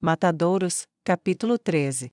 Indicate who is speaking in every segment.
Speaker 1: Matadouros, capítulo 13.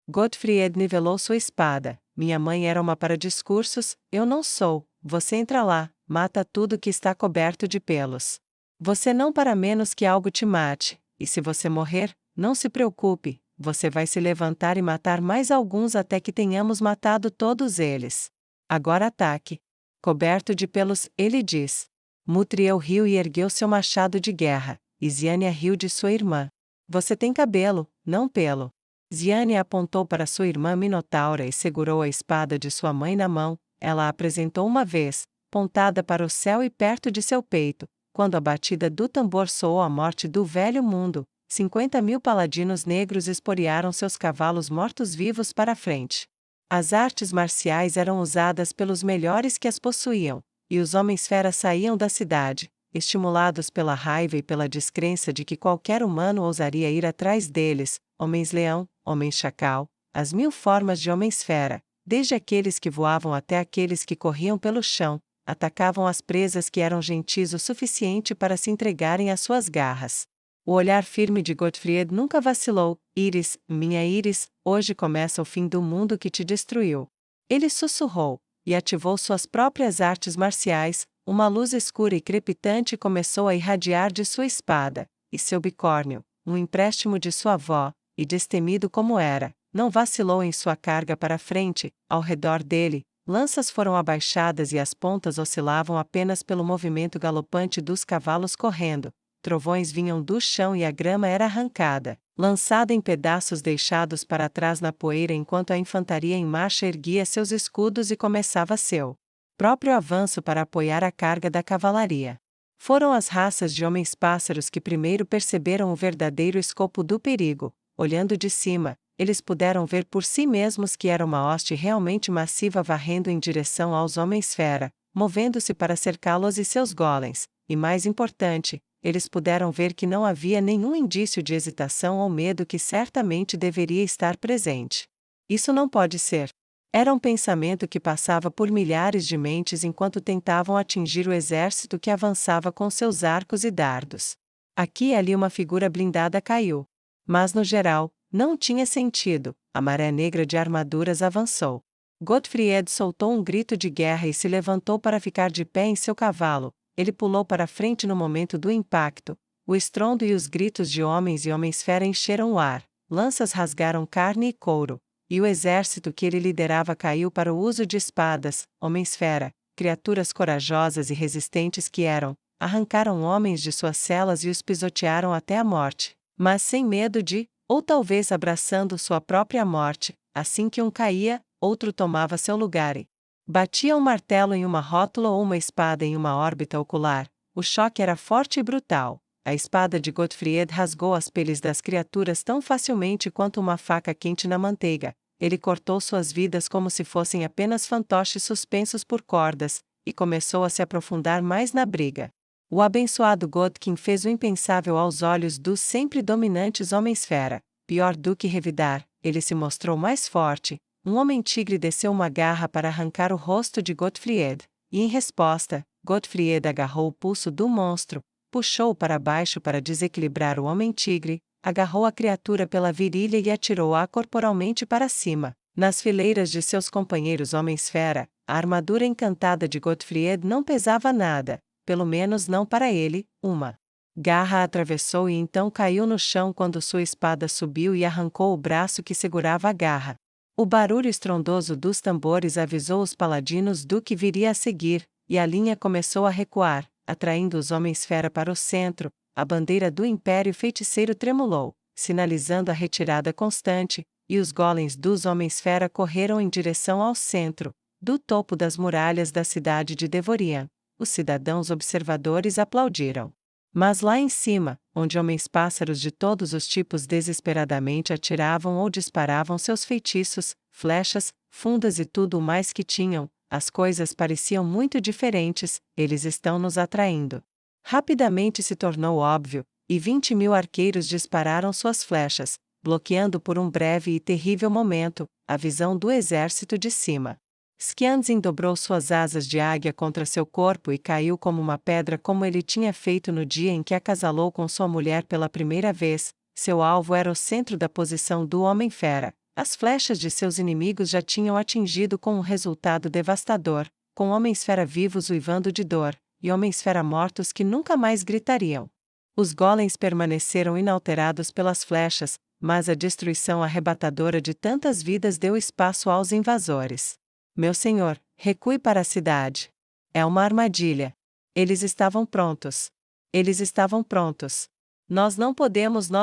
Speaker 1: Godfried nivelou sua espada. Minha mãe era uma para discursos, eu não sou. Você entra lá, mata tudo que está coberto de pelos. Você não para menos que algo te mate, e se você morrer, não se preocupe, você vai se levantar e matar mais alguns até que tenhamos matado todos eles. Agora ataque. Coberto de pelos, ele diz. Mutriel riu e ergueu seu machado de guerra, e Ziania riu de sua irmã. Você tem cabelo, não pelo. Ziania apontou para sua irmã Minotaura e segurou a espada de sua mãe na mão. Ela a apresentou uma vez, pontada para o céu e perto de seu peito. Quando a batida do tambor soou a morte do velho mundo, 50.000 paladinos negros esporearam seus cavalos mortos-vivos para a frente. As artes marciais eram usadas pelos melhores que as possuíam, e os homens-fera saíam da cidade, estimulados pela raiva e pela descrença de que qualquer humano ousaria ir atrás deles, homens-leão, homens-chacal, as 1000 formas de homens-fera, desde aqueles que voavam até aqueles que corriam pelo chão, atacavam as presas que eram gentis o suficiente para se entregarem às suas garras. O olhar firme de Godfried nunca vacilou. Íris, minha Íris, hoje começa o fim do mundo que te destruiu. Ele sussurrou, e ativou suas próprias artes marciais. Uma luz escura e crepitante começou a irradiar de sua espada, e seu bicórnio, um empréstimo de sua avó, e destemido como era, não vacilou em sua carga para a frente. Ao redor dele, lanças foram abaixadas e as pontas oscilavam apenas pelo movimento galopante dos cavalos correndo. Trovões vinham do chão e a grama era arrancada, lançada em pedaços deixados para trás na poeira enquanto a infantaria em marcha erguia seus escudos e começava seu próprio avanço para apoiar a carga da cavalaria. Foram as raças de homens-pássaros que primeiro perceberam o verdadeiro escopo do perigo. Olhando de cima, eles puderam ver por si mesmos que era uma hoste realmente massiva varrendo em direção aos homens-fera, movendo-se para cercá-los e seus golems, e mais importante, eles puderam ver que não havia nenhum indício de hesitação ou medo que certamente deveria estar presente. Isso não pode ser. Era um pensamento que passava por milhares de mentes enquanto tentavam atingir o exército que avançava com seus arcos e dardos. Aqui e ali uma figura blindada caiu. Mas no geral, não tinha sentido. A maré negra de armaduras avançou. Godfried soltou um grito de guerra e se levantou para ficar de pé em seu cavalo. Ele pulou para a frente no momento do impacto. O estrondo e os gritos de homens e homens-fera encheram o ar. Lanças rasgaram carne e couro. E o exército que ele liderava caiu para o uso de espadas. Homens-fera, criaturas corajosas e resistentes que eram, arrancaram homens de suas celas e os pisotearam até a morte, mas sem medo de, ou talvez abraçando sua própria morte. Assim que um caía, outro tomava seu lugar e batia um martelo em uma rótula ou uma espada em uma órbita ocular. O choque era forte e brutal. A espada de Godfried rasgou as peles das criaturas tão facilmente quanto uma faca quente na manteiga. Ele cortou suas vidas como se fossem apenas fantoches suspensos por cordas, e começou a se aprofundar mais na briga. O abençoado Godkin fez o impensável aos olhos dos sempre dominantes homens-fera. Pior do que revidar, ele se mostrou mais forte. Um homem-tigre desceu uma garra para arrancar o rosto de Godfried, e em resposta, Godfried agarrou o pulso do monstro, puxou-o para baixo para desequilibrar o homem-tigre, agarrou a criatura pela virilha e atirou-a corporalmente para cima. Nas fileiras de seus companheiros homens-fera, a armadura encantada de Godfried não pesava nada, pelo menos não para ele. Uma garra a atravessou e então caiu no chão quando sua espada subiu e arrancou o braço que segurava a garra. O barulho estrondoso dos tambores avisou os paladinos do que viria a seguir, e a linha começou a recuar, atraindo os homens-fera para o centro. A bandeira do Império Feiticeiro tremulou, sinalizando a retirada constante, e os golems dos homens-fera correram em direção ao centro, do topo das muralhas da cidade de Devorian. Os cidadãos observadores aplaudiram. Mas lá em cima, onde homens-pássaros de todos os tipos desesperadamente atiravam ou disparavam seus feitiços, flechas, fundas e tudo o mais que tinham, as coisas pareciam muito diferentes. Eles estão nos atraindo. Rapidamente se tornou óbvio, e 20.000 arqueiros dispararam suas flechas, bloqueando por um breve e terrível momento a visão do exército de cima. Scianzin dobrou suas asas de águia contra seu corpo e caiu como uma pedra como ele tinha feito no dia em que acasalou com sua mulher pela primeira vez. Seu alvo era o centro da posição do Homem-Fera. As flechas de seus inimigos já tinham atingido com um resultado devastador, com Homens-Fera vivos uivando de dor, e Homens-Fera mortos que nunca mais gritariam. Os golems permaneceram inalterados pelas flechas, mas a destruição arrebatadora de tantas vidas deu espaço aos invasores. Meu senhor, recue para a cidade. É uma armadilha. Eles estavam prontos. Eles estavam prontos. Nós não podemos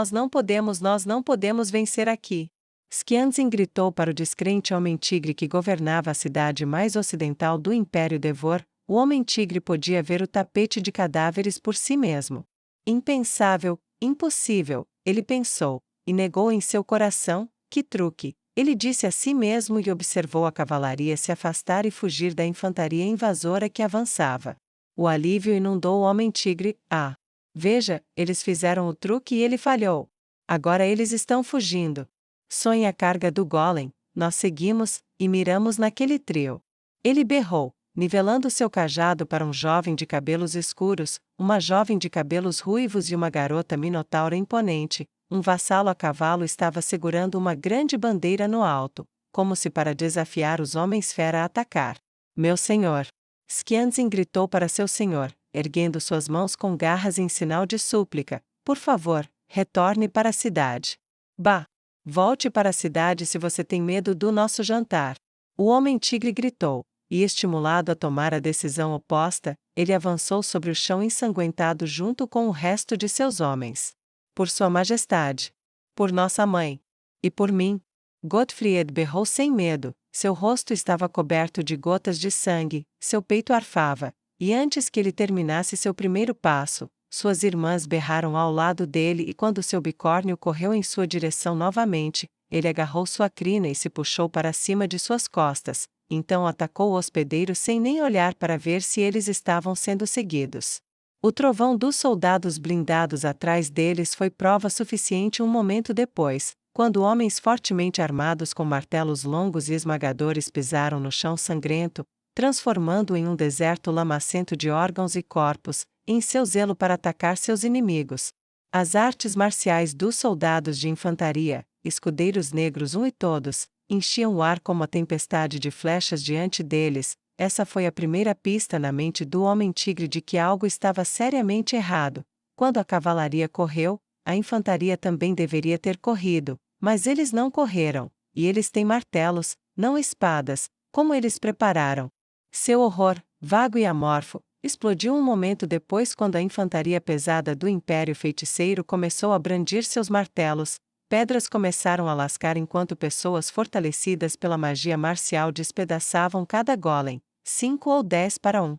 Speaker 1: vencer aqui. Skianzin gritou para o descrente Homem-Tigre que governava a cidade mais ocidental do Império Devor. O Homem-Tigre podia ver o tapete de cadáveres por si mesmo. Impensável, impossível, ele pensou, e negou em seu coração, que truque. Ele disse a si mesmo e observou a cavalaria se afastar e fugir da infantaria invasora que avançava. O alívio inundou o Homem-Tigre. Ah! Veja, eles fizeram o truque e ele falhou. Agora eles estão fugindo. Sonhe a carga do golem, nós seguimos, e miramos naquele trio. Ele berrou, nivelando seu cajado para um jovem de cabelos escuros, uma jovem de cabelos ruivos e uma garota minotaura imponente. Um vassalo a cavalo estava segurando uma grande bandeira no alto, como se para desafiar os Homens-Fera a atacar. Meu senhor! Skianzin gritou para seu senhor, erguendo suas mãos com garras em sinal de súplica. Por favor, retorne para a cidade. Bah! Volte para a cidade se você tem medo do nosso jantar. O Homem-Tigre gritou, e estimulado a tomar a decisão oposta, ele avançou sobre o chão ensanguentado junto com o resto de seus homens. Por Sua Majestade. Por nossa mãe. E por mim. Godfried berrou sem medo, seu rosto estava coberto de gotas de sangue, seu peito arfava, e antes que ele terminasse seu primeiro passo, suas irmãs berraram ao lado dele e quando seu bicórnio correu em sua direção novamente, ele agarrou sua crina e se puxou para cima de suas costas, então atacou o hospedeiro sem nem olhar para ver se eles estavam sendo seguidos. O trovão dos soldados blindados atrás deles foi prova suficiente um momento depois, quando homens fortemente armados com martelos longos e esmagadores pisaram no chão sangrento, transformando-o em um deserto lamacento de órgãos e corpos, em seu zelo para atacar seus inimigos. As artes marciais dos soldados de infantaria, escudeiros negros e todos, enchiam o ar como a tempestade de flechas diante deles. Essa foi a primeira pista na mente do Homem-Tigre de que algo estava seriamente errado. Quando a cavalaria correu, a infantaria também deveria ter corrido, mas eles não correram, e eles têm martelos, não espadas, como eles prepararam. Seu horror, vago e amorfo, explodiu um momento depois quando a infantaria pesada do Império Feiticeiro começou a brandir seus martelos. Pedras começaram a lascar enquanto pessoas fortalecidas pela magia marcial despedaçavam cada golem, 5 ou 10 para 1.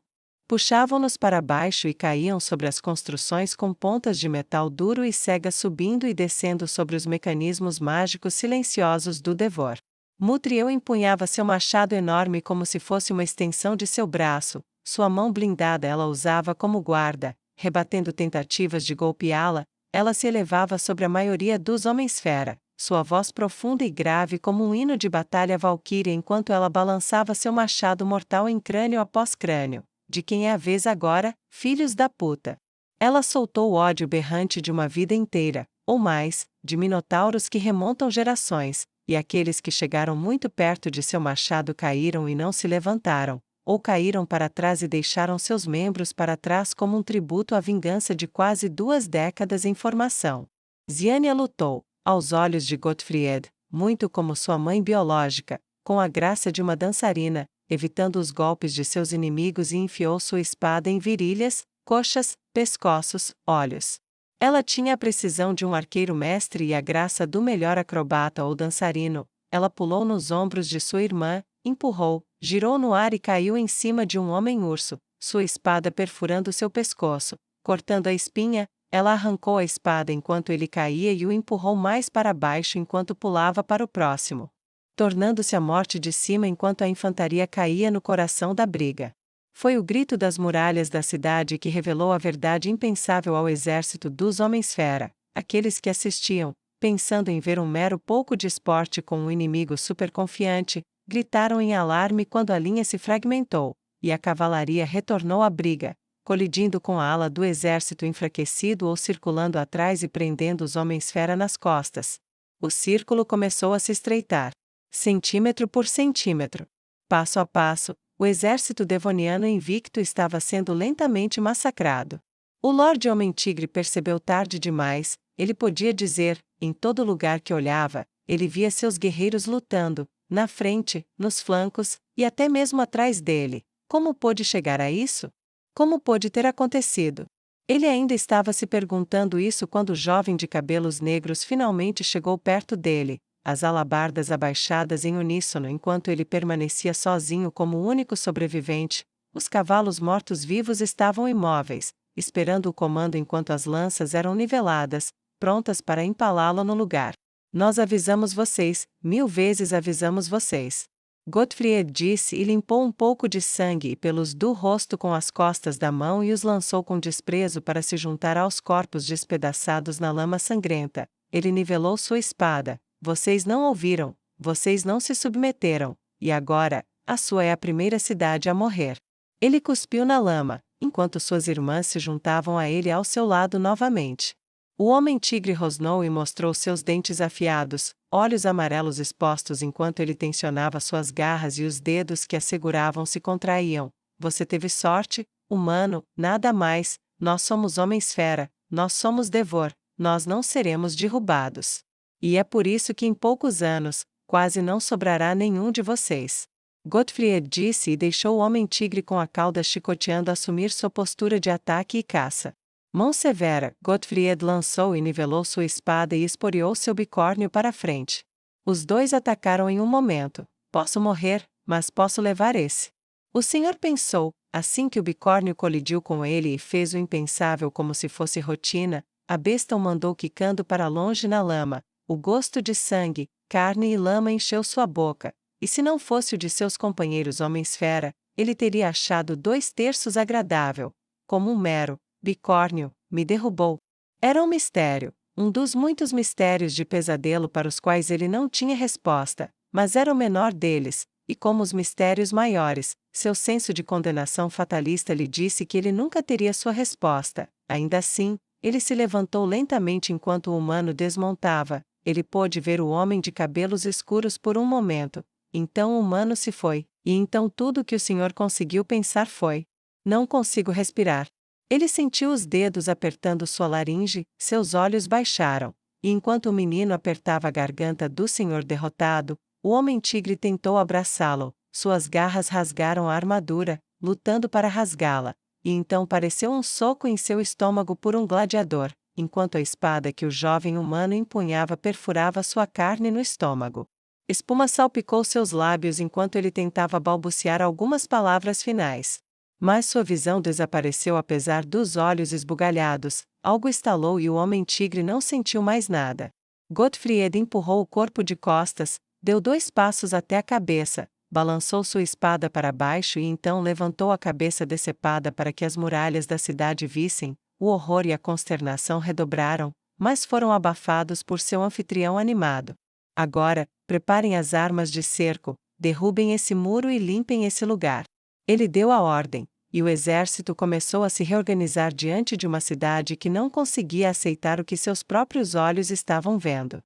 Speaker 1: Puxavam-nos para baixo e caíam sobre as construções com pontas de metal duro e cegas subindo e descendo sobre os mecanismos mágicos silenciosos do Devor. Mutriel empunhava seu machado enorme como se fosse uma extensão de seu braço, sua mão blindada ela usava como guarda, rebatendo tentativas de golpeá-la. Ela se elevava sobre a maioria dos Homens-Fera, sua voz profunda e grave como um hino de batalha valquíria enquanto ela balançava seu machado mortal em crânio após crânio. De quem é a vez agora, filhos da puta? Ela soltou o ódio berrante de uma vida inteira, ou mais, de minotauros que remontam gerações, e aqueles que chegaram muito perto de seu machado caíram e não se levantaram, ou caíram para trás e deixaram seus membros para trás como um tributo à vingança de quase 2 décadas em formação. Ziania lutou, aos olhos de Godfried, muito como sua mãe biológica, com a graça de uma dançarina, evitando os golpes de seus inimigos e enfiou sua espada em virilhas, coxas, pescoços, olhos. Ela tinha a precisão de um arqueiro mestre e a graça do melhor acrobata ou dançarino. Ela pulou nos ombros de sua irmã, empurrou, girou no ar e caiu em cima de um homem-urso, sua espada perfurando seu pescoço. Cortando a espinha, ela arrancou a espada enquanto ele caía e o empurrou mais para baixo enquanto pulava para o próximo, tornando-se a morte de cima enquanto a infantaria caía no coração da briga. Foi o grito das muralhas da cidade que revelou a verdade impensável ao exército dos Homens-Fera, aqueles que assistiam, pensando em ver um mero pouco de esporte com um inimigo superconfiante, gritaram em alarme quando a linha se fragmentou, e a cavalaria retornou à briga. colidindo com a ala do exército enfraquecido ou circulando atrás e prendendo os homens-fera nas costas. O círculo começou a se estreitar, centímetro por centímetro. Passo a passo, o exército devoniano invicto estava sendo lentamente massacrado. O Lorde Homem-Tigre percebeu tarde demais, ele podia dizer, em todo lugar que olhava, ele via seus guerreiros lutando, na frente, nos flancos, e até mesmo atrás dele. Como pôde chegar a isso? Como pôde ter acontecido? Ele ainda estava se perguntando isso quando o jovem de cabelos negros finalmente chegou perto dele, as alabardas abaixadas em uníssono enquanto ele permanecia sozinho como o único sobrevivente. Os cavalos mortos-vivos estavam imóveis, esperando o comando enquanto as lanças eram niveladas, prontas para empalá-lo no lugar. Nós avisamos vocês, 1000 vezes avisamos vocês. Gottfried disse e limpou um pouco de sangue e pelos do rosto com as costas da mão e os lançou com desprezo para se juntar aos corpos despedaçados na lama sangrenta. Ele nivelou sua espada. Vocês não ouviram, vocês não se submeteram, e agora, a sua é a primeira cidade a morrer. Ele cuspiu na lama, enquanto suas irmãs se juntavam a ele ao seu lado novamente. O homem-tigre rosnou e mostrou seus dentes afiados, olhos amarelos expostos enquanto ele tensionava suas garras e os dedos que a seguravam se contraíam. Você teve sorte, humano, nada mais, nós somos homens-fera, nós somos Devor, nós não seremos derrubados. E é por isso que em poucos anos, quase não sobrará nenhum de vocês. Gottfried disse e deixou o homem-tigre com a cauda chicoteando assumir sua postura de ataque e caça. Mão severa, Gottfried lançou e nivelou sua espada e esporeou seu bicórnio para a frente. Os dois atacaram em um momento. Posso morrer, mas posso levar esse. O senhor pensou, assim que o bicórnio colidiu com ele e fez o impensável como se fosse rotina, a besta o mandou quicando para longe na lama. O gosto de sangue, carne e lama encheu sua boca, e se não fosse o de seus companheiros homens-fera, ele teria achado 2/3 agradável. Como um mero bicórnio, me derrubou. Era um mistério, um dos muitos mistérios de pesadelo para os quais ele não tinha resposta, mas era o menor deles, e como os mistérios maiores, seu senso de condenação fatalista lhe disse que ele nunca teria sua resposta. Ainda assim, ele se levantou lentamente enquanto o humano desmontava. Ele pôde ver o homem de cabelos escuros por um momento. Então o humano se foi, e então tudo que o senhor conseguiu pensar foi: não consigo respirar. Ele sentiu os dedos apertando sua laringe, seus olhos baixaram, e enquanto o menino apertava a garganta do senhor derrotado, o homem-tigre tentou abraçá-lo, suas garras rasgaram a armadura, lutando para rasgá-la, e então pareceu um soco em seu estômago por um gladiador, enquanto a espada que o jovem humano empunhava perfurava sua carne no estômago. Espuma salpicou seus lábios enquanto ele tentava balbuciar algumas palavras finais. Mas sua visão desapareceu apesar dos olhos esbugalhados, algo estalou e o homem-tigre não sentiu mais nada. Gottfried empurrou o corpo de costas, deu 2 passos até a cabeça, balançou sua espada para baixo e então levantou a cabeça decepada para que as muralhas da cidade vissem. O horror e a consternação redobraram, mas foram abafados por seu anfitrião animado. Agora, preparem as armas de cerco, derrubem esse muro e limpem esse lugar. Ele deu a ordem, e o exército começou a se reorganizar diante de uma cidade que não conseguia aceitar o que seus próprios olhos estavam vendo.